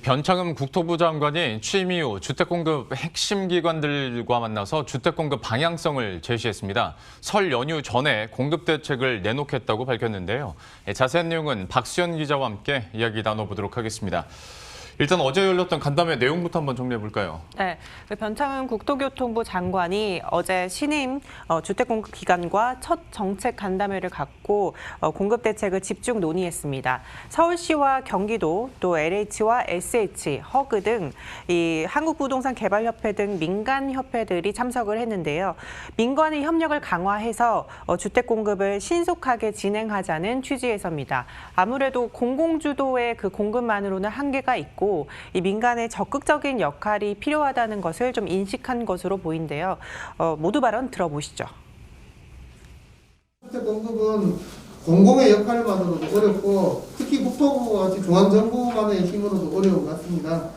변창흠 국토부 장관이 취임 이후 주택 공급 핵심 기관들과 만나서 주택 공급 방향성을 제시했습니다. 설 연휴 전에 공급 대책을 내놓겠다고 밝혔는데요. 자세한 내용은 박수현 기자와 함께 이야기 나눠보도록 하겠습니다. 일단 어제 열렸던 간담회 내용부터 한번 정리해 볼까요? 네, 변창흠 국토교통부 장관이 어제 신임 주택공급기관과 첫 정책 간담회를 갖고 공급 대책을 집중 논의했습니다. 서울시와 경기도, 또 LH와 SH, 허그 등 이 한국부동산개발협회 등 민간협회들이 참석을 했는데요. 민간의 협력을 강화해서 주택 공급을 신속하게 진행하자는 취지에서입니다. 아무래도 공공주도의 그 공급만으로는 한계가 있고 이 민간의 적극적인 역할이 필요하다는 것을 좀 인식한 것으로 보인데요. 모두 발언 들어보시죠. 주택 공급은 공공의 역할만으로도 어렵고 특히 국토부와 같이 중앙정부만의 힘으로도 어려운 것 같습니다.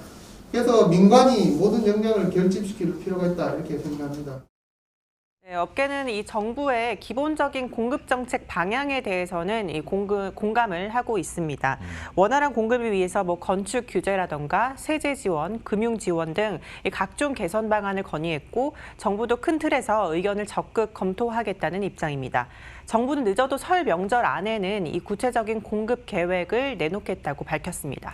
그래서 민간이 모든 역량을 결집시킬 필요가 있다 이렇게 생각합니다. 네, 업계는 이 정부의 기본적인 공급 정책 방향에 대해서는 공감을 하고 있습니다. 원활한 공급을 위해서 건축 규제라던가 세제 지원, 금융 지원 등 각종 개선 방안을 건의했고 정부도 큰 틀에서 의견을 적극 검토하겠다는 입장입니다. 정부는 늦어도 설 명절 안에는 이 구체적인 공급 계획을 내놓겠다고 밝혔습니다.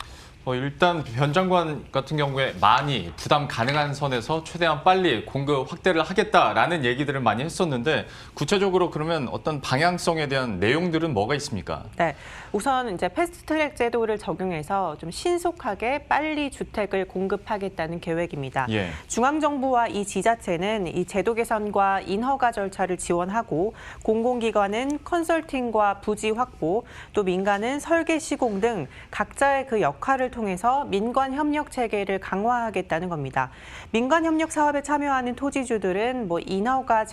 일단 변 장관 같은 경우에 많이 부담 가능한 선에서 최대한 빨리 공급 확대를 하겠다라는 얘기들을 많이 했었는데 구체적으로 그러면 어떤 방향성에 대한 내용들은 뭐가 있습니까? 네, 우선 이제 패스트트랙 제도를 적용해서 좀 신속하게 빨리 주택을 공급하겠다는 계획입니다. 예. 중앙정부와 이 지자체는 이 제도 개선과 인허가 절차를 지원하고 공공기관은 컨설팅과 부지 확보, 또 민간은 설계 시공 등 각자의 그 역할을 통해서 민관 협력 체계를 강화하겠다는 겁니다. 민관 협력 사업에 참여하는 토지주들은 인허가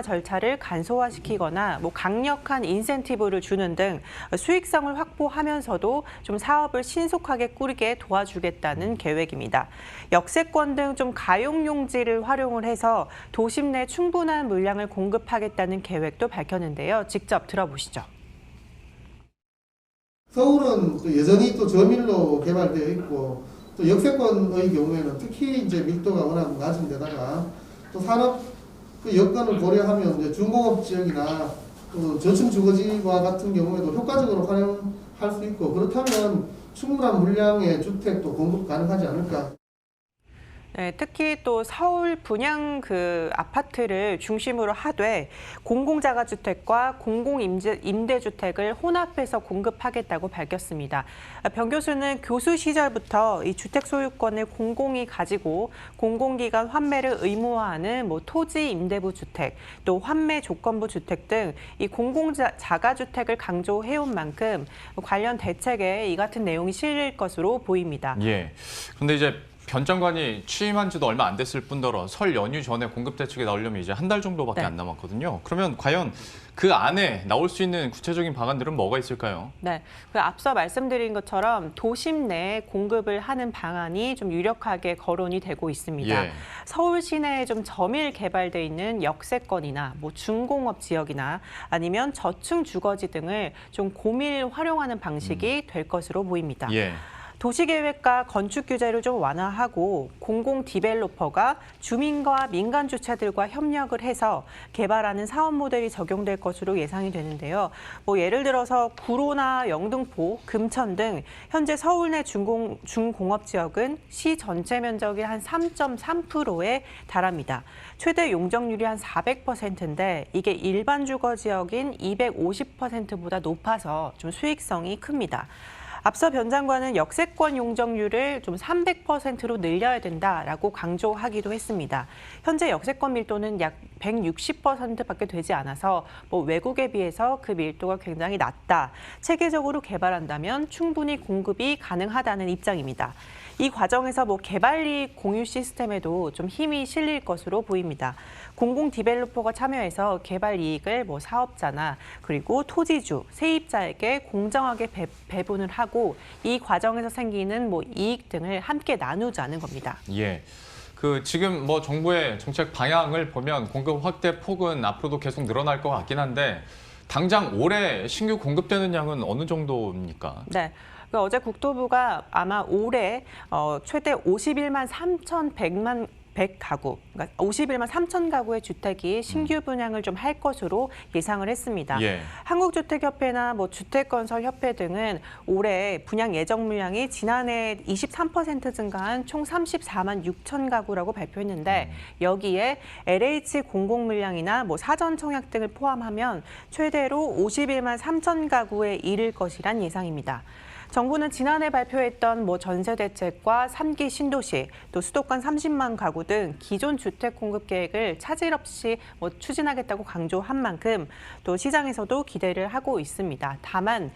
절차를 간소화시키거나 강력한 인센티브를 주는 등 수익성을 확보하면서도 좀 사업을 신속하게 꾸리게 도와주겠다는 계획입니다. 역세권 등 좀 가용 용지를 활용을 해서 도심 내 충분한 물량을 공급하겠다는 계획도 밝혔는데요. 직접 들어보시죠. 서울은 또 여전히 또 저밀로 개발되어 있고 또 역세권의 경우에는 특히 이제 밀도가 워낙 낮은 데다가 또 산업 그 여건을 고려하면 이제 중공업 지역이나 또 저층 주거지와 같은 경우에도 효과적으로 활용할 수 있고 그렇다면 충분한 물량의 주택도 공급 가능하지 않을까. 네, 특히 또 서울 분양 그 아파트를 중심으로 하되 공공자가주택과 공공임대주택을 혼합해서 공급하겠다고 밝혔습니다. 변 교수는 교수 시절부터 이 주택 소유권을 공공이 가지고 공공기관 환매를 의무화하는 토지 임대부 주택, 또 환매 조건부 주택 등 이 공공자가주택을 강조해온 만큼 관련 대책에 이 같은 내용이 실릴 것으로 보입니다. 예. 그런데 이제 변 장관이 취임한 지도 얼마 안 됐을 뿐더러 설 연휴 전에 공급 대책이 나오려면 이제 한 달 정도밖에 안 남았거든요. 그러면 과연 그 안에 나올 수 있는 구체적인 방안들은 뭐가 있을까요? 네, 앞서 말씀드린 것처럼 도심 내에 공급을 하는 방안이 좀 유력하게 거론이 되고 있습니다. 예. 서울 시내에 좀 저밀 개발돼 있는 역세권이나 중공업 지역이나 아니면 저층 주거지 등을 좀 고밀 활용하는 방식이 될 것으로 보입니다. 예. 도시계획과 건축 규제를 좀 완화하고 공공 디벨로퍼가 주민과 민간 주체들과 협력을 해서 개발하는 사업 모델이 적용될 것으로 예상이 되는데요. 예를 들어서 구로나 영등포, 금천 등 현재 서울 내 중공업 지역은 시 전체 면적의 한 3.3%에 달합니다. 최대 용적률이 한 400%인데 이게 일반 주거 지역인 250%보다 높아서 좀 수익성이 큽니다. 앞서 변 장관은 역세권 용적률을 좀 300%로 늘려야 된다라고 강조하기도 했습니다. 현재 역세권 밀도는 약 160%밖에 되지 않아서 외국에 비해서 그 밀도가 굉장히 낮다. 체계적으로 개발한다면 충분히 공급이 가능하다는 입장입니다. 이 과정에서 개발이익 공유 시스템에도 좀 힘이 실릴 것으로 보입니다. 공공 디벨로퍼가 참여해서 개발 이익을 사업자나 그리고 토지주, 세입자에게 공정하게 배분을 하고 이 과정에서 생기는 이익 등을 함께 나누자는 겁니다. 예. 지금 정부의 정책 방향을 보면 공급 확대 폭은 앞으로도 계속 늘어날 것 같긴 한데 당장 올해 신규 공급되는 양은 어느 정도입니까? 네. 어제 국토부가 아마 올해 최대 51만 3,100가구, 그러니까 51만 3천 가구의 주택이 신규 분양을 좀 할 것으로 예상을 했습니다. 예. 한국주택협회나 주택건설협회 등은 올해 분양 예정 물량이 지난해 23% 증가한 총 34만 6천 가구라고 발표했는데 여기에 LH 공공 물량이나 사전 청약 등을 포함하면 최대로 51만 3천 가구에 이를 것이란 예상입니다. 정부는 지난해 발표했던 전세 대책과 3기 신도시, 또 수도권 30만 가구 등 기존 주택 공급 계획을 차질 없이 추진하겠다고 강조한 만큼 또 시장에서도 기대를 하고 있습니다. 다만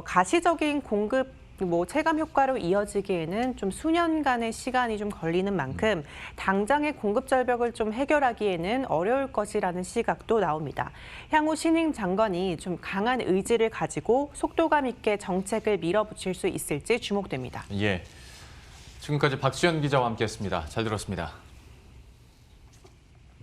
가시적인 공급 체감 효과로 이어지기에는 좀 수년간의 시간이 좀 걸리는 만큼 당장의 공급 절벽을 좀 해결하기에는 어려울 것이라는 시각도 나옵니다. 향후 신임 장관이 좀 강한 의지를 가지고 속도감 있게 정책을 밀어붙일 수 있을지 주목됩니다. 예. 지금까지 박수현 기자와 함께했습니다. 잘 들었습니다.